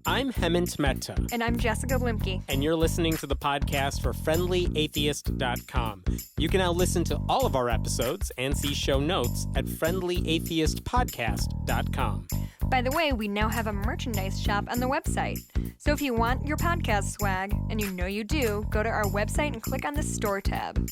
I'm Hemant Mehta. And I'm Jessica Blimke. And you're listening to the podcast for FriendlyAtheist.com. You can now listen to all of our episodes and see show notes at FriendlyAtheistPodcast.com. By the way, we now have a merchandise shop on the website. So if you want your podcast swag, and you know you do, go to our website and click on the store tab.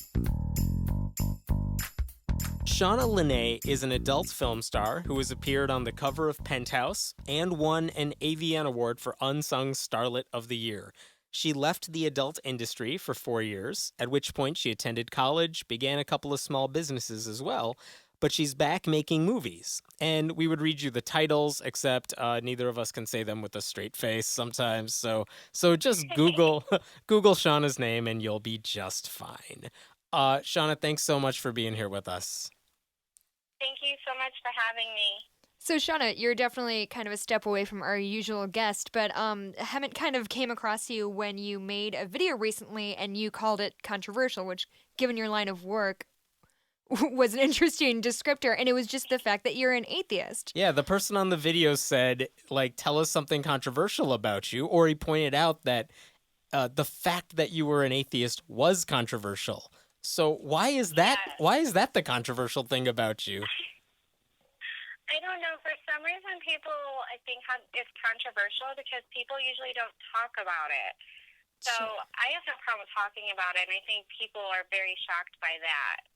Shawna Leneé is an adult film star who has appeared on the cover of Penthouse and won an AVN Award for Unsung Starlet of the Year. She left the adult industry for 4 years, at which point she attended college, began a couple of small businesses as well, but she's back making movies. And we would read you the titles, except neither of us can say them with a straight face sometimes, so just Google Shawna's name and you'll be just fine. Shawna, thanks so much for being here with us. Thank you so much for having me. So, Shawna, you're definitely kind of a step away from our usual guest, but Hemant kind of came across you when you made a video recently and you called it controversial, which, given your line of work, was an interesting descriptor, and it was just the fact that you're an atheist. Yeah, the person on the video said, tell us something controversial about you, or he pointed out that the fact that you were an atheist was controversial. So why is that? Yeah. Why is that the controversial thing about you? I don't know. For some reason, people, I think, it's controversial because people usually don't talk about it. So I have no problem talking about it, and I think people are very shocked by that.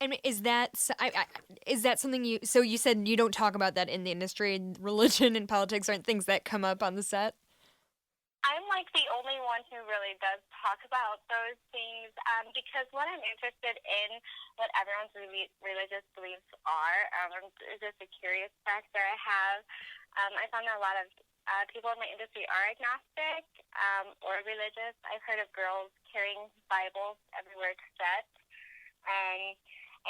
I mean, is that something you... So you said you don't talk about that in the industry, and religion and politics aren't things that come up on the set? I'm the only one who really does talk about those things because what I'm interested in, what everyone's religious beliefs are, is just a curious factor I have. I found that a lot of people in my industry are agnostic or religious. I've heard of girls carrying Bibles everywhere to set. I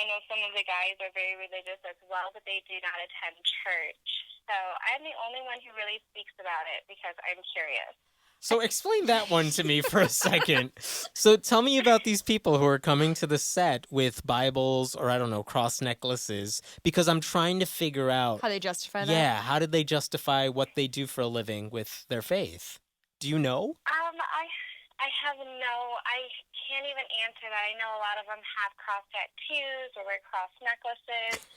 know some of the guys are very religious as well, but they do not attend church. So I'm the only one who really speaks about it because I'm curious. So explain that one to me for a second. So tell me about these people who are coming to the set with Bibles or, I don't know, cross necklaces, because I'm trying to figure out... How they justify that? Yeah, how did they justify what they do for a living with their faith? Do you know? I have I can't even answer that. I know a lot of them have cross tattoos or wear cross necklaces.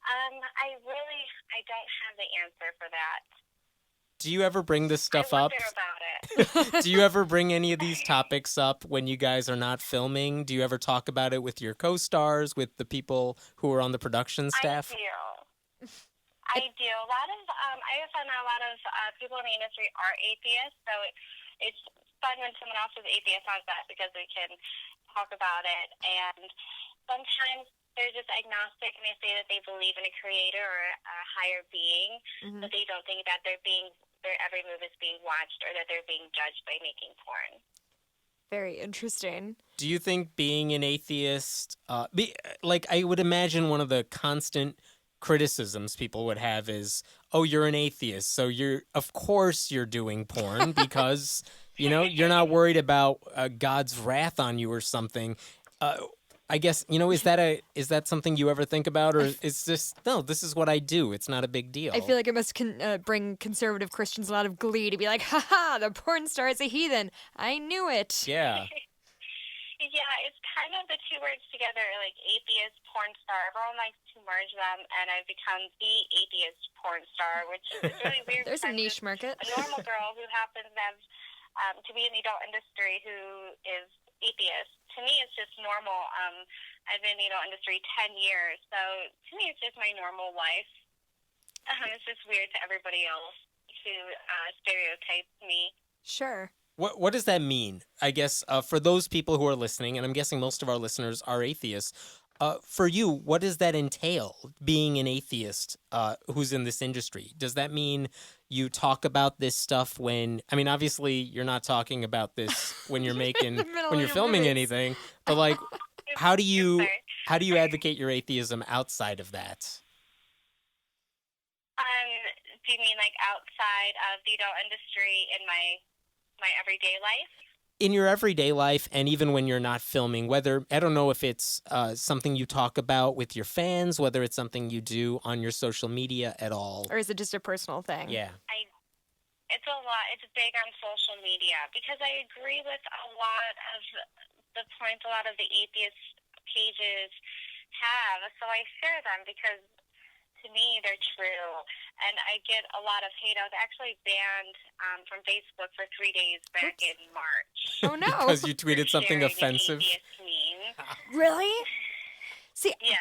I don't have the answer for that. Do you ever bring this stuff I up? wonder about it. Do you ever bring any of these topics up when you guys are not filming? Do you ever talk about it with your co-stars, with the people who are on the production staff? I do. A lot of I have found that a lot of people in the industry are atheists, so it's fun when someone else is atheist on set because we can talk about it. And sometimes they're just agnostic and they say that they believe in a creator or a higher being, but they don't think that their every move is being watched or that they're being judged by making porn. Very interesting. Do you think being an atheist, I would imagine one of the constant criticisms people would have is, oh, you're an atheist, so of course you're doing porn because, you're not worried about God's wrath on you or something. I guess, is that something you ever think about, or is this, no, this is what I do, it's not a big deal? I feel like it must bring conservative Christians a lot of glee to be like, haha, the porn star is a heathen. I knew it. Yeah. Yeah, it's kind of the two words together, atheist, porn star. Everyone likes to merge them, and I've become the atheist porn star, which is really weird. There's a niche market. A normal girl who happens to be in the adult industry who is atheist. To me, it's just normal. I've been in the adult industry 10 years, so to me, it's just my normal life. It's just weird to everybody else who stereotypes me. Sure. What does that mean? I guess for those people who are listening, and I'm guessing most of our listeners are atheists, for you, what does that entail, being an atheist who's in this industry? Does that mean you talk about this stuff when, obviously you're not talking about this when you're when you're filming anything, but how do you advocate your atheism outside of that? Do you mean outside of the adult industry in my everyday life? In your everyday life, and even when you're not filming, whether, I don't know if it's something you talk about with your fans, whether it's something you do on your social media at all. Or is it just a personal thing? Yeah. It's a lot. It's big on social media because I agree with a lot of the points a lot of the atheist pages have. So I share them because to me they're true. And I get a lot of hate. I was actually banned from Facebook for 3 days back in March. Oh, no. Because you tweeted something sharing an offensive? atheist meme. Really? See, Yes.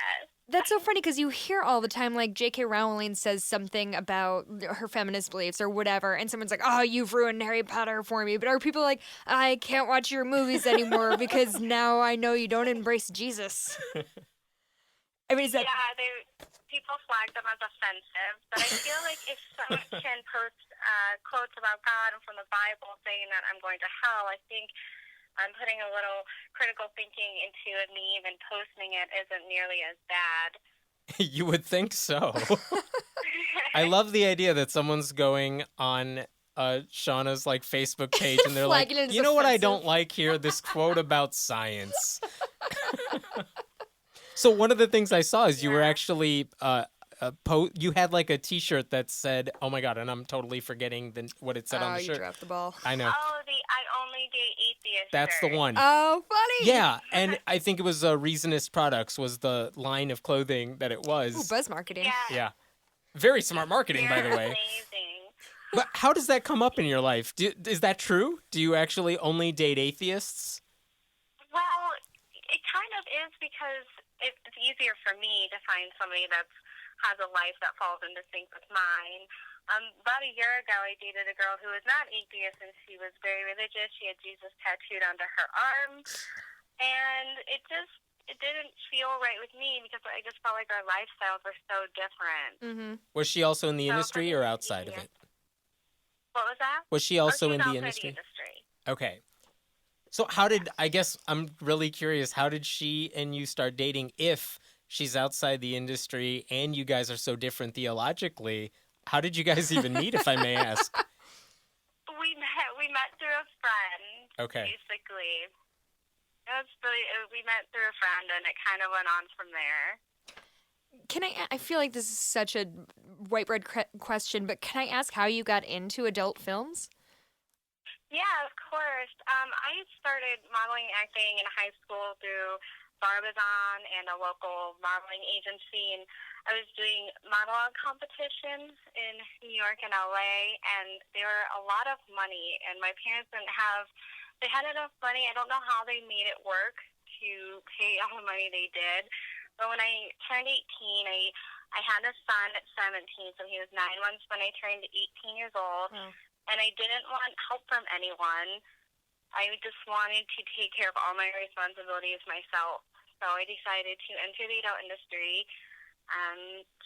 that's so funny because you hear all the time, like, J.K. Rowling says something about her feminist beliefs or whatever, and someone's like, oh, you've ruined Harry Potter for me. But are people like, I can't watch your movies anymore because now I know you don't embrace Jesus? I mean, is that... Yeah, people flag them as offensive, but I feel like if someone can post quotes about God and from the Bible saying that I'm going to hell, I think I'm putting a little critical thinking into a meme and posting it isn't nearly as bad. You would think so. I love the idea that someone's going on Shawna's like Facebook page and they're like, Flagging it as you know what I offensive." don't like here? This quote about science. So one of the things I saw is you were actually you had like a T-shirt that said, "Oh my God," and I'm totally forgetting what it said on the you shirt. dropped the ball. I know. Oh, the I only date atheists. That's the one. Oh, funny. Yeah, and I think it was Reasonist Products was the line of clothing that it was. Ooh, buzz marketing. Yeah. Very smart marketing, by the way. Amazing. But how does that come up in your life? Is that true? Do you actually only date atheists? Well, it kind of is because it's easier for me to find somebody that has a life that falls into sync with mine. About a year ago, I dated a girl who was not atheist, and she was very religious. She had Jesus tattooed onto her arm, and it didn't feel right with me because I just felt like our lifestyles were so different. Mm-hmm. Was she also in the industry or outside of it? What was that? Was she also in the outside industry? Okay. So I guess I'm really curious, how did she and you start dating if she's outside the industry and you guys are so different theologically? How did you guys even meet, if I may ask? We met through a friend. Okay. Basically. We met through a friend, and it kind of went on from there. I feel like this is such a white bread question, but can I ask how you got into adult films? Yeah, of course. I started modeling acting in high school through Barbizon and a local modeling agency, and I was doing monologue competitions in New York and LA, and they were a lot of money, and my parents they had enough money. I don't know how they made it work to pay all the money they did, but when I turned 18, I had a son at 17, so he was 9 months when I turned 18 years old, and I didn't want help from anyone. I just wanted to take care of all my responsibilities myself. So I decided to enter the adult industry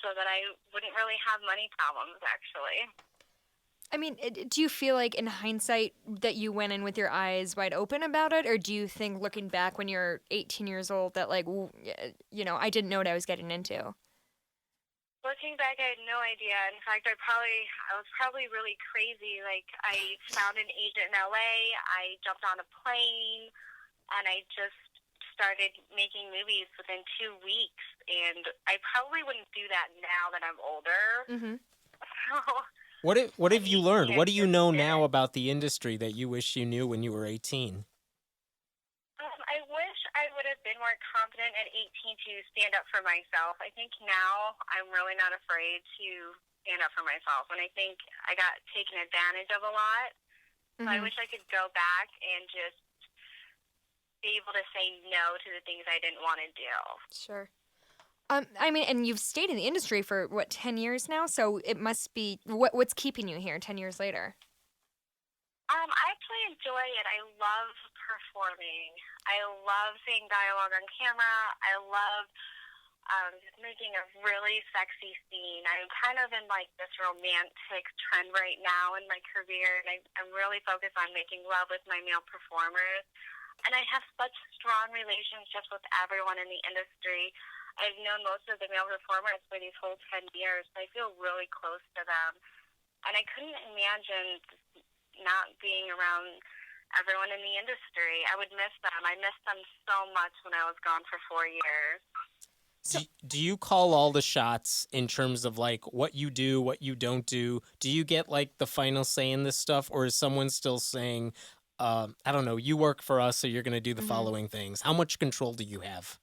so that I wouldn't really have money problems, actually. I mean, do you feel like in hindsight that you went in with your eyes wide open about it? Or do you think looking back when you're 18 years old that like, I didn't know what I was getting into? Looking back, I had no idea. In fact, I was probably really crazy. Like, I found an agent in LA, I jumped on a plane, and I just started making movies within 2 weeks. And I probably wouldn't do that now that I'm older. Mm-hmm. What have you learned? What do you know now about the industry that you wish you knew when you were 18? I wish I would have been more confident at 18 to stand up for myself. I think now I'm really not afraid to stand up for myself. And I think I got taken advantage of a lot. So I wish I could go back and just be able to say no to the things I didn't want to do. Sure. I mean, and you've stayed in the industry for, 10 years now? So it must be, what's keeping you here 10 years later? I actually enjoy it. I love performing. I love seeing dialogue on camera. I love making a really sexy scene. I'm kind of in like this romantic trend right now in my career, and I'm really focused on making love with my male performers. And I have such strong relationships with everyone in the industry. I've known most of the male performers for these whole 10 years, so I feel really close to them. And I couldn't imagine not being around everyone in the industry. I would miss them. I missed them so much when I was gone for 4 years. Do you call all the shots in terms of like what you do, what you don't do? Do you get like the final say in this stuff, or is someone still saying, I don't know, you work for us, so you're going to do the following things? How much control do you have?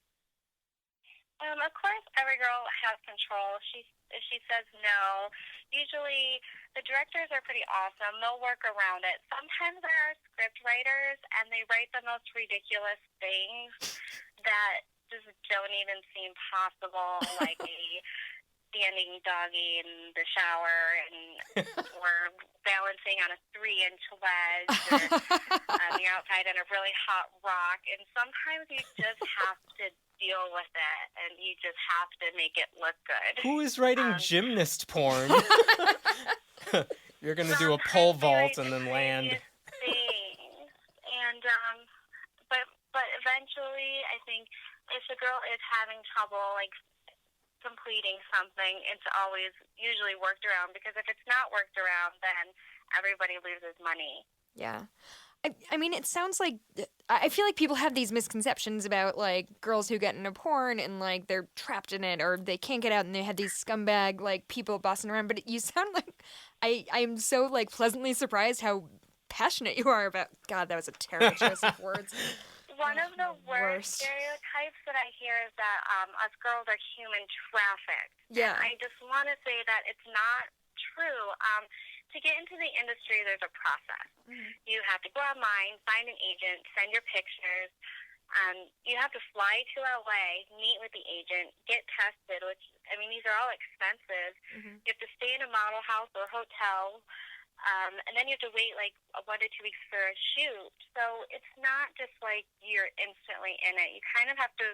Of course, every girl has control. If she says no, usually the directors are pretty awesome. They'll work around it. Sometimes there are script writers, and they write the most ridiculous things that just don't even seem possible, like a standing doggy in the shower, and we're balancing on a 3-inch wedge, or you're outside on a really hot rock, and sometimes you just have to deal with it, and you just have to make it look good. Who is writing gymnast porn? You're going to do a pole vault and then land. Things. And, but eventually, I think if a girl is having trouble, like, completing something, it's always usually worked around, because if it's not worked around, then everybody loses money. Yeah. I mean, it sounds like, I feel like people have these misconceptions about, like, girls who get into porn and, like, they're trapped in it, or they can't get out and they have these scumbag, like, people bossing around. But you sound like, I'm so, like, pleasantly surprised how passionate you are about, God, that was a terrible choice of words. One of the worst stereotypes that I hear is that us girls are human trafficked. Yeah. And I just want to say that it's not true. To get into the industry, there's a process. You have to go online, find an agent, send your pictures. You have to fly to LA, meet with the agent, get tested, which, I mean, these are all expensive. You have to stay in a model house or hotel. And then you have to wait like 1 to 2 weeks for a shoot. So it's not just like you're instantly in it. You kind of have to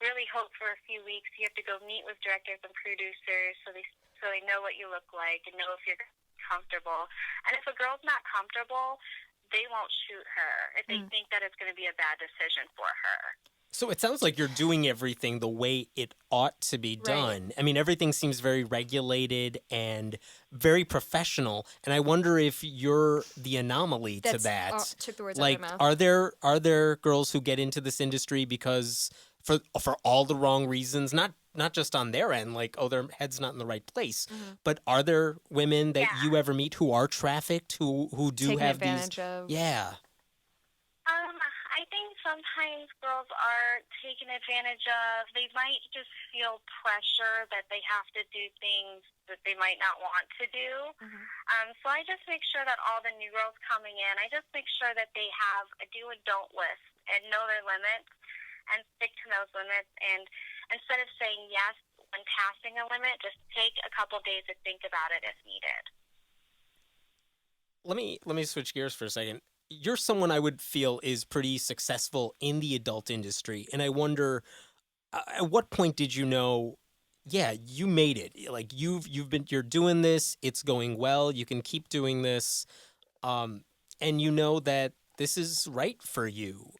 really hope for a few weeks. You have to go meet with directors and producers so they know what you look like and know if you're comfortable. And if a girl's not comfortable, they won't shoot her if they think that it's going to be a bad decision for her. So it sounds like you're doing everything the way it ought to be done. I mean, everything seems very regulated and very professional. And I wonder if you're the anomaly to that. Took the words like, out of my mouth. are there girls who get into this industry because for all the wrong reasons, not just on their end, like, oh, their head's not in the right place, but are there women that you ever meet who are trafficked, who do Taken have advantage these? of. Yeah. I think sometimes girls are taken advantage of. They might just feel pressure that they have to do things that they might not want to do. So I just make sure that all the new girls coming in, I just make sure that they have a do and don't list and know their limits and stick to those limits. And instead of saying yes when passing a limit, just take a couple days to think about it if needed. Let me switch gears for a second. You're someone I would feel is pretty successful in the adult industry, and I wonder, at what point did you know, yeah, you made it? Like, you're doing this, it's going well, you can keep doing this, and you know that this is right for you,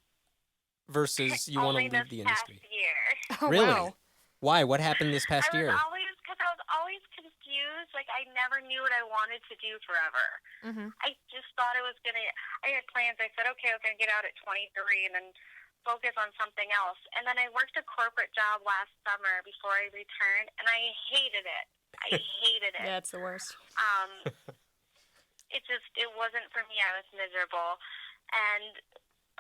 versus you want to leave the industry. Past year. Oh, really? wow. Why? What happened this past year? Because I was always confused. Like, I never knew what I wanted to do forever. I just thought I had plans. I said, okay, I'm going to get out at 23 and then focus on something else. And then I worked a corporate job last summer before I returned, and I hated it. I hated it. Yeah, it's the worst. It wasn't for me. I was miserable. And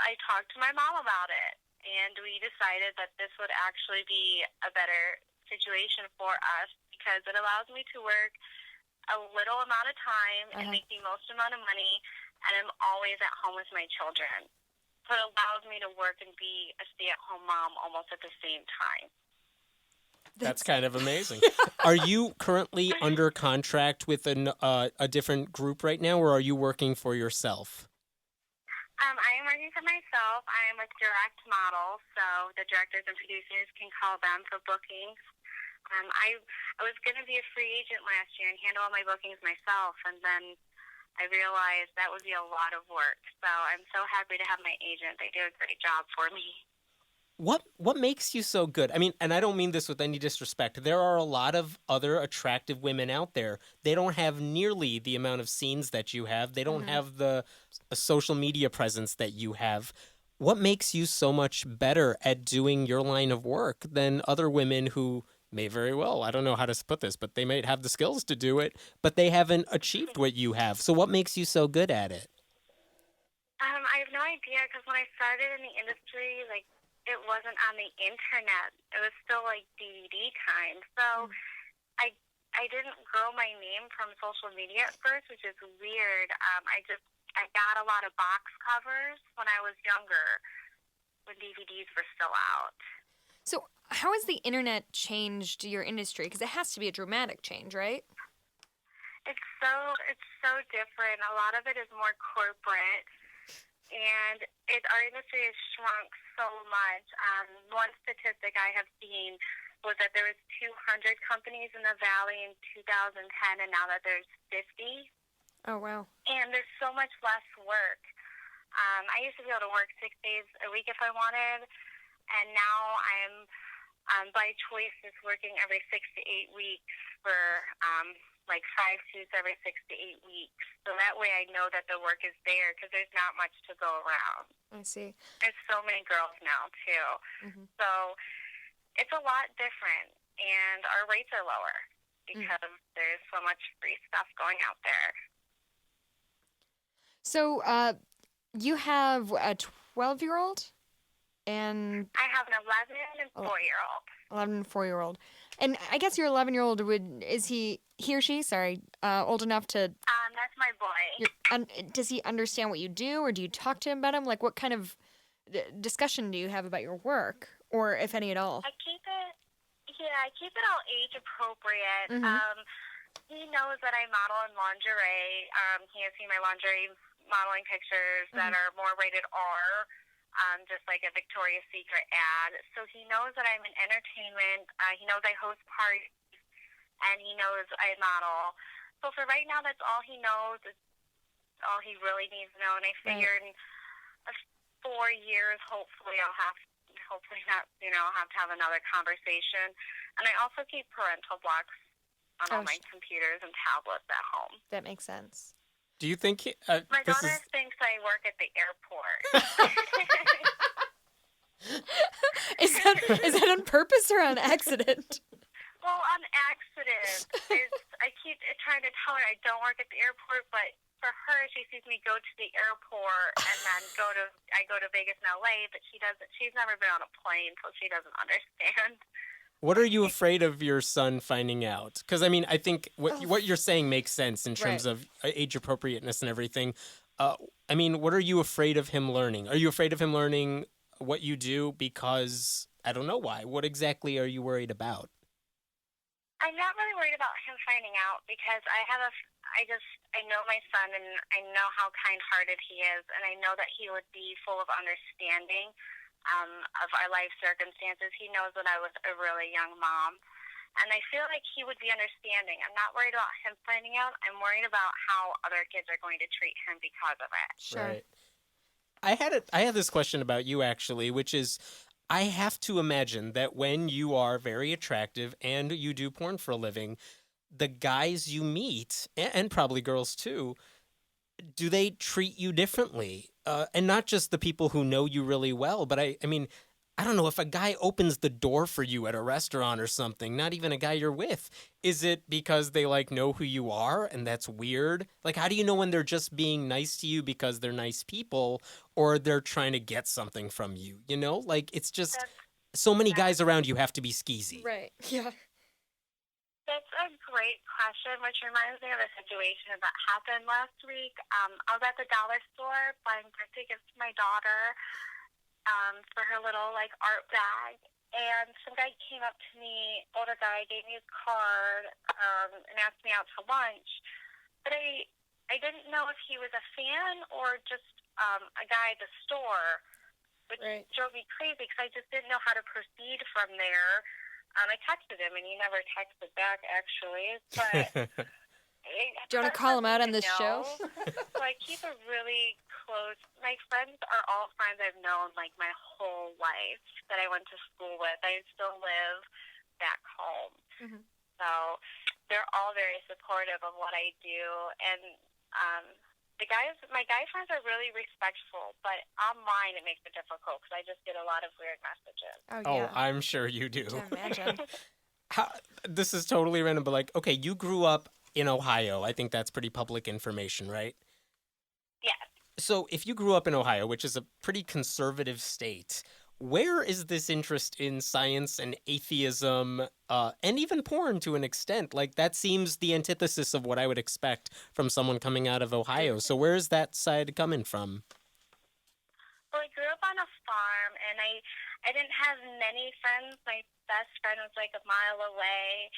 I talked to my mom about it, and we decided that this would actually be a better situation for us because it allows me to work a little amount of time and make the most amount of money, and I'm always at home with my children. So it allows me to work and be a stay-at-home mom almost at the same time. That's kind of amazing. Are you currently under contract with a different group right now, or are you working for yourself? I am working for myself. I am with Direct Model, so the directors and producers can call them for bookings. I was going to be a free agent last year and handle all my bookings myself, and then I realized that would be a lot of work. So I'm so happy to have my agent. They do a great job for me. What makes you so good? I mean, and I don't mean this with any disrespect. There are a lot of other attractive women out there. They don't have nearly the amount of scenes that you have. They don't have the social media presence that you have. What makes you so much better at doing your line of work than other women who may very well, I don't know how to put this, but they might have the skills to do it, but they haven't achieved what you have. So what makes you so good at it? I have no idea because when I started in the industry, like it wasn't on the internet. It was still like DVD time. So I didn't grow my name from social media at first, which is weird. I got a lot of box covers when I was younger, when DVDs were still out. So how has the internet changed your industry? Because it has to be a dramatic change, right? It's so different. A lot of it is more corporate, and our industry has shrunk so much. One statistic I have seen was that there was 200 companies in the Valley in 2010, and now that there's 50. Oh, wow. And there's so much less work. I used to be able to work 6 days a week if I wanted, and now I'm by choice just working every 6 to 8 weeks for like 5 shoots every 6 to 8 weeks. So that way I know that the work is there because there's not much to go around. I see. There's so many girls now, too. Mm-hmm. So it's a lot different, and our rates are lower because there's so much free stuff going out there. So you have a 12-year-old? And I have an 11 and 4-year-old. 11 and 4-year-old. And I guess your 11-year-old is he or she, old enough to... That's my boy. Does he understand what you do, or do you talk to him about him? Like, what kind of discussion do you have about your work, or if any at all? I keep it all age appropriate. Mm-hmm. He knows that I model in lingerie. He has seen my lingerie modeling pictures that are more rated R. Just like a Victoria's Secret ad. So he knows that I'm in entertainment. He knows I host parties, and he knows I model. So for right now, that's all he knows. It's all he really needs to know. And I figure in 4 years, hopefully I'll have to have another conversation. And I also keep parental blocks on all my computers and tablets at home. That makes sense. Do you think my daughter thinks I work at the airport? Is that on purpose or on accident? Well, on accident. I keep trying to tell her I don't work at the airport, but for her, she sees me go to the airport and then I go to Vegas and LA, but she doesn't. She's never been on a plane, so she doesn't understand. What are you afraid of your son finding out? Because, I mean, I think what you're saying makes sense in terms of age appropriateness and everything. I mean, what are you afraid of him learning? Are you afraid of him learning what you do because, I don't know why. What exactly are you worried about? I'm not really worried about him finding out because I know my son, and I know how kind-hearted he is, and I know that he would be full of understanding of our life circumstances. He knows that I was a really young mom, and I feel like he would be understanding. I'm not worried about him finding out. I'm worried about how other kids are going to treat him because of it. Sure. Right. I had this question about you, actually, which is, I have to imagine that when you are very attractive and you do porn for a living, the guys you meet, and probably girls too, do they treat you differently? And not just the people who know you really well, but I mean, I don't know, if a guy opens the door for you at a restaurant or something, not even a guy you're with, is it because they know who you are and that's weird? Like, how do you know when they're just being nice to you because they're nice people or they're trying to get something from you? You know, it's just so many guys around you have to be skeezy. Right. Yeah. That's a great question, which reminds me of a situation that happened last week. I was at the dollar store buying birthday gifts for my daughter for her little art bag, and some guy came up to me, older guy, gave me his card, and asked me out to lunch. But I didn't know if he was a fan or just a guy at the store, which drove me crazy because I just didn't know how to proceed from there. I texted him, and he never texted back, actually. But do you want to call him out on this show? So I keep a really close... My friends are all friends I've known, my whole life that I went to school with. I still live back home. Mm-hmm. So they're all very supportive of what I do. And my guy friends are really respectful, but online it makes it difficult because I just get a lot of weird messages. Oh, Oh, yeah. I'm sure you do. Can't imagine. This is totally random, but like, okay, you grew up in Ohio. I think that's pretty public information, right? Yes. So if you grew up in Ohio, which is a pretty conservative state, where is this interest in science and atheism, and even porn to an extent? Like, that seems the antithesis of what I would expect from someone coming out of Ohio. So where is that side coming from? Well, I grew up on a farm, and I didn't have many friends. My best friend was like a mile away.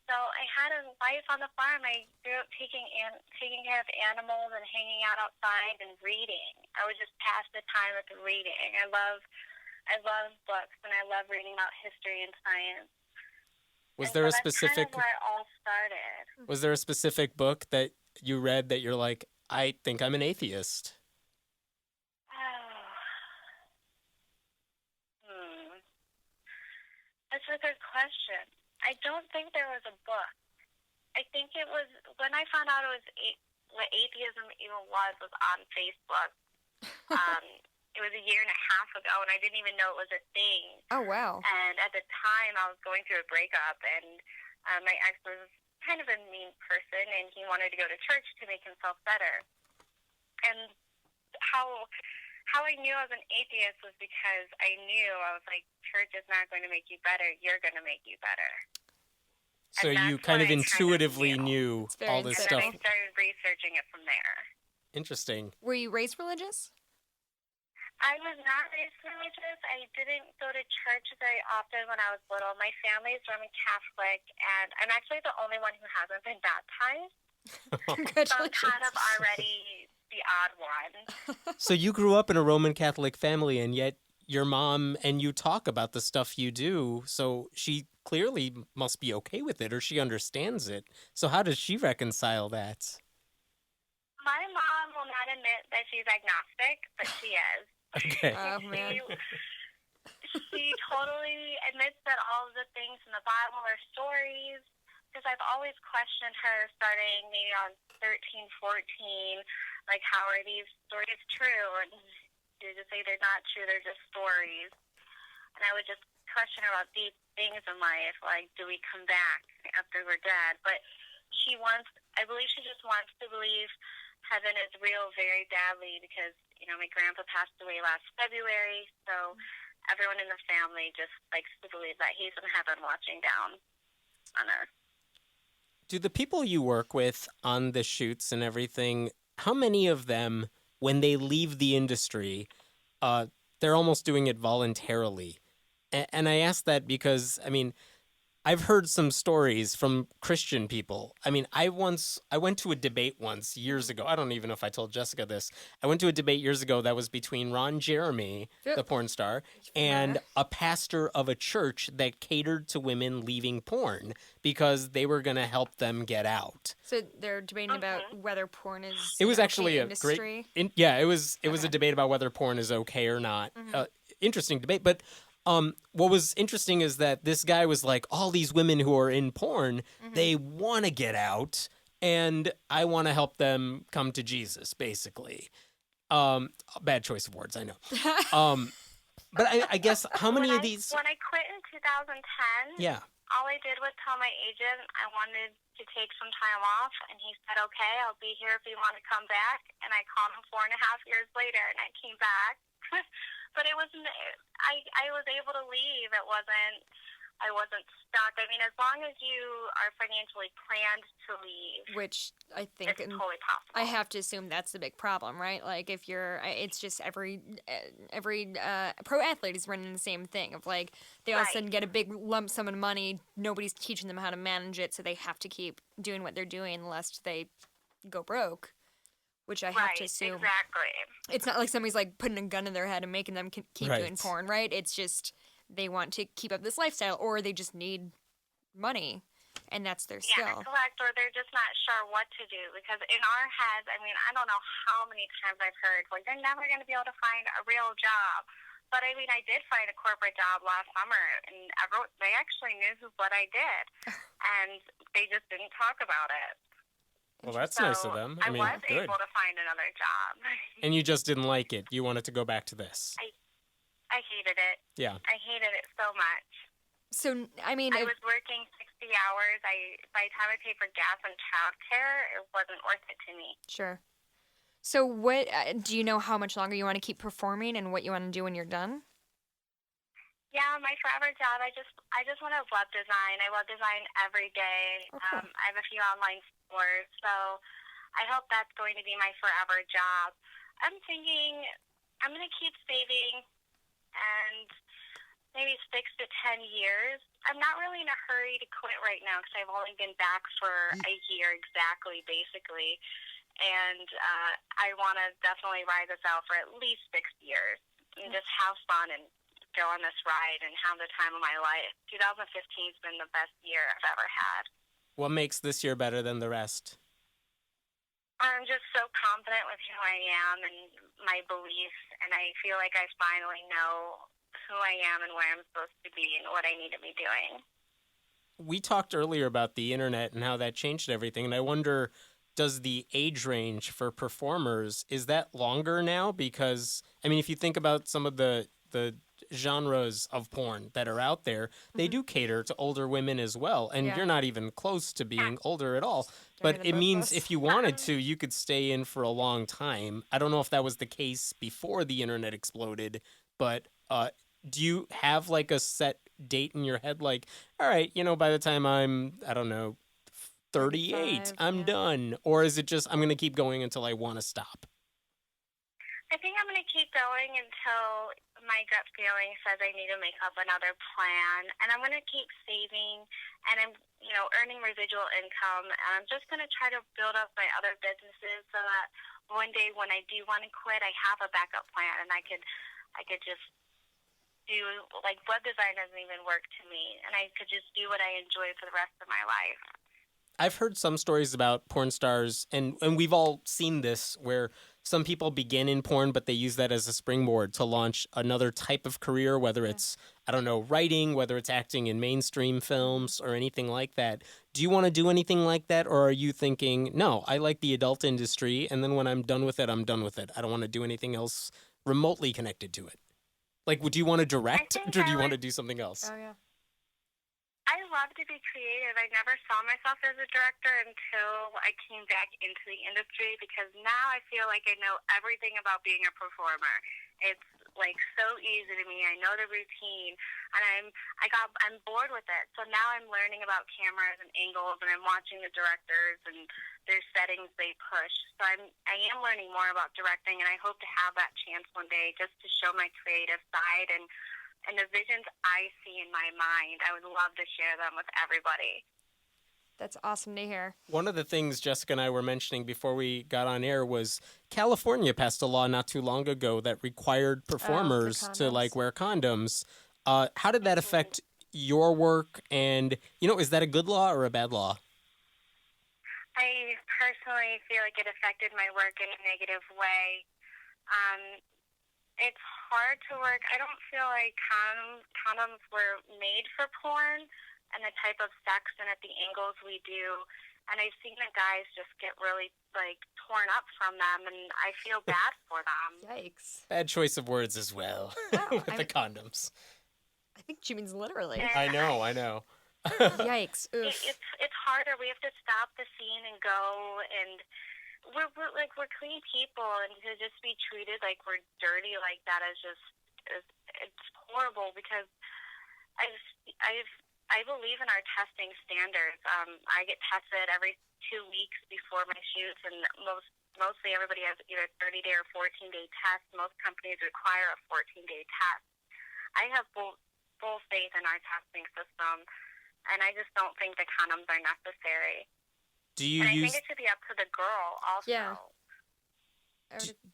So I had a life on the farm. I grew up taking care of animals and hanging out outside and reading. I would just pass the time with reading. I love books, and I love reading about history and science. Was And there so a that's specific kind of where it all started. Was there a specific book that you read that you're like, I think I'm an atheist? That's a good question. I don't think there was a book. I think it was when I found out what atheism even was on Facebook. It was a year and a half ago, and I didn't even know it was a thing. Oh, wow. And at the time, I was going through a breakup, and my ex was kind of a mean person, and he wanted to go to church to make himself better. And how I knew I was an atheist was because I knew, I was like, church is not going to make you better. You're going to make you better. So you kind of intuitively knew all this and stuff. then I started researching it from there. Interesting. Were you raised religious? I was not raised religious. I didn't go to church very often when I was little. My family is Roman Catholic, and I'm actually the only one who hasn't been baptized. Congratulations. So I'm kind of already the odd one. So you grew up in a Roman Catholic family, and yet your mom and you talk about the stuff you do, so she clearly must be okay with it, or she understands it. So how does she reconcile that? My mom will not admit that she's agnostic, but she is. Okay. Oh, man. She totally admits that all of the things in the Bible are stories, because I've always questioned her starting maybe on 13, 14, like, how are these stories true? And she would just say they're not true, they're just stories. And I would just question her about deep things in life, like, do we come back after we're dead? But I believe she just wants to believe heaven is real very badly because, my grandpa passed away last February, so everyone in the family just likes to believe that he's in heaven watching down on earth. Do the people you work with on the shoots and everything, how many of them, when they leave the industry, they're almost doing it voluntarily? And I ask that because, I've heard some stories from Christian people. I went to a debate once years ago. I don't even know if I told Jessica this. I went to a debate years ago that was between Ron Jeremy, the porn star, and a pastor of a church that catered to women leaving porn because they were going to help them get out. So they're debating about whether porn is It was an actually okay a industry. great... it was a debate about whether porn is okay or not. Interesting debate, but... what was interesting is that this guy was like, all these women who are in porn, they want to get out, and I want to help them come to Jesus, basically. Bad choice of words, I know. But I guess how many of these... When I quit in 2010, all I did was tell my agent I wanted to take some time off, and he said, okay, I'll be here if you want to come back. And I called him 4.5 years later, and I came back. But it wasn't. I was able to leave. I wasn't stuck. As long as you are financially planned to leave, Which I think it's totally possible. I have to assume that's the big problem, right? Like, if you're, it's just every pro athlete is running the same thing of like they all of a sudden get a big lump sum of money. Nobody's teaching them how to manage it, so they have to keep doing what they're doing lest they go broke. Which I have to assume. Exactly. It's not like somebody's like putting a gun in their head and making them keep doing porn, right? It's just they want to keep up this lifestyle, or they just need money, and that's their skill. Yeah, correct. Or they're just not sure what to do because in our heads, I don't know how many times I've heard like they're never going to be able to find a real job. But I did find a corporate job last summer, and they actually knew what I did, and they just didn't talk about it. Well, that's So nice of them. I I mean, was good. able to find another job. And you just didn't like it. You wanted to go back to this. I hated it. Yeah. I hated it so much. So, I mean, I was working 60 hours. By the time I paid for gas and childcare, it wasn't worth it to me. sure. So, what do you know how much longer you want to keep performing and what you want to do when you're done? Yeah, my forever job. I just want to web design. I web design every day. Oh, cool. I have a few online stores, so I hope that's going to be my forever job. I'm thinking I'm going to keep saving and maybe 6 to 10 years. I'm not really in a hurry to quit right now because I've only been back for a year exactly, basically. And I want to definitely ride this out for at least 6 years and just have fun and go on this ride and have the time of my life. 2015 has been the best year I've ever had. What makes this year better than the rest? I'm just so confident with who I am and my beliefs, and I feel like I finally know who I am and where I'm supposed to be and what I need to be doing. We talked earlier about the internet and how that changed everything, and I wonder, does the age range for performers, is that longer now? Because, I mean, if you think about some of the genres of porn that are out there, they do cater to older women as well, and Yeah. you're not even close to being older at all. But than it both of means us. if you wanted to, you could stay in for a long time. I don't know if that was the case before the internet exploded, but do you have like a set date in your head? Like, all right, by the time I'm, I don't know, 38, 35, I'm yeah. done? Or is it just, I'm going to keep going until I want to stop? I think I'm going to keep going until my gut feeling says I need to make up another plan. And I'm going to keep saving, and I'm, earning residual income. And I'm just going to try to build up my other businesses so that one day when I do want to quit, I have a backup plan, and I could just do, like, web design doesn't even work to me, and I could just do what I enjoy for the rest of my life. I've heard some stories about porn stars, and we've all seen this, where some people begin in porn, but they use that as a springboard to launch another type of career, whether it's, I don't know, writing, whether it's acting in mainstream films or anything like that. Do you want to do anything like that, or are you thinking, no, I like the adult industry, and then when I'm done with it, I'm done with it. I don't want to do anything else remotely connected to it. Like, do you want to direct, or do you want to do something else? Oh, yeah. I love to be creative. I never saw myself as a director until I came back into the industry, because now I feel like I know everything about being a performer. It's like so easy to me. I know the routine, and I'm bored with it. So now I'm learning about cameras and angles, and I'm watching the directors and their settings they push. So I am learning more about directing, and I hope to have that chance one day just to show my creative side and the visions I see in my mind. I would love to share them with everybody. That's awesome to hear. One of the things Jessica and I were mentioning before we got on air was California passed a law not too long ago that required performers to wear condoms. How did that affect your work? And, is that a good law or a bad law? I personally feel like it affected my work in a negative way. It's hard to work. I don't feel like condoms were made for porn and the type of sex and at the angles we do. And I've seen the guys just get really, torn up from them, and I feel bad for them. Yikes. Bad choice of words as well with the condoms. I think she means literally. I know. Yikes. Oof. It's harder. We have to stop the scene and go, and we're clean people, and to just be treated like we're dirty like that is it's horrible, because I believe in our testing standards. I get tested every 2 weeks before my shoots, and mostly everybody has either 30-day or 14-day tests. Most companies require a 14-day test. I have full faith in our testing system, and I just don't think the condoms are necessary. I think it should be up to the girl also. Yeah.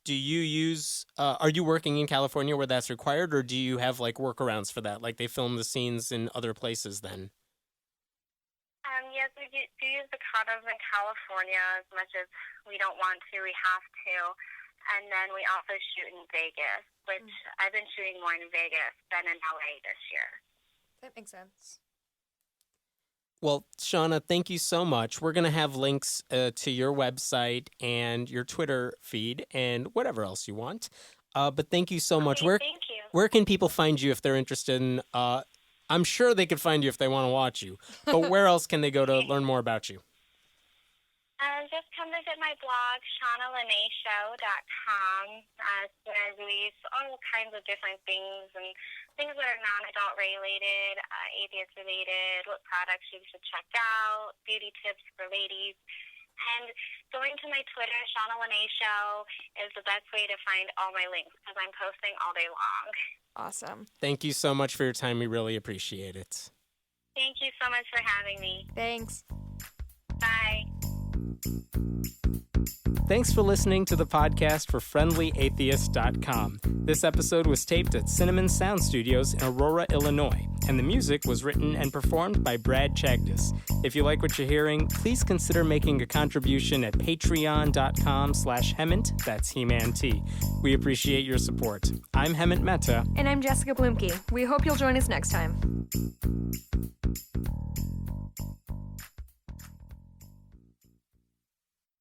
Do you use, are you working in California where that's required, or do you have workarounds for that? Like they film the scenes in other places then? Yes, we do use the condoms in California as much as we don't want to. We have to. And then we also shoot in Vegas, which I've been shooting more in Vegas than in LA this year. That makes sense. Well, Shawna, thank you so much. We're going to have links to your website and your Twitter feed and whatever else you want. But thank you so much. Thank you. Where can people find you if they're interested in... I'm sure they could find you if they want to watch you. But where else can they go to learn more about you? Just come visit my blog, ShawnaLeneéShow.com. Where I release all kinds of different things and things that are non-adult related, atheist related, what products you should check out, beauty tips for ladies. And going to my Twitter, Shawna Leneé Show, is the best way to find all my links because I'm posting all day long. Awesome. Thank you so much for your time. We really appreciate it. Thank you so much for having me. Thanks. Bye. Thanks for listening to the podcast for FriendlyAtheist.com. This episode was taped at Cinnamon Sound Studios in Aurora, Illinois, and the music was written and performed by Brad Chagdis. If you like what you're hearing, please consider making a contribution at patreon.com/Hemant, that's He-Man T. We appreciate your support. I'm Hemant Mehta. And I'm Jessica Blumke. We hope you'll join us next time.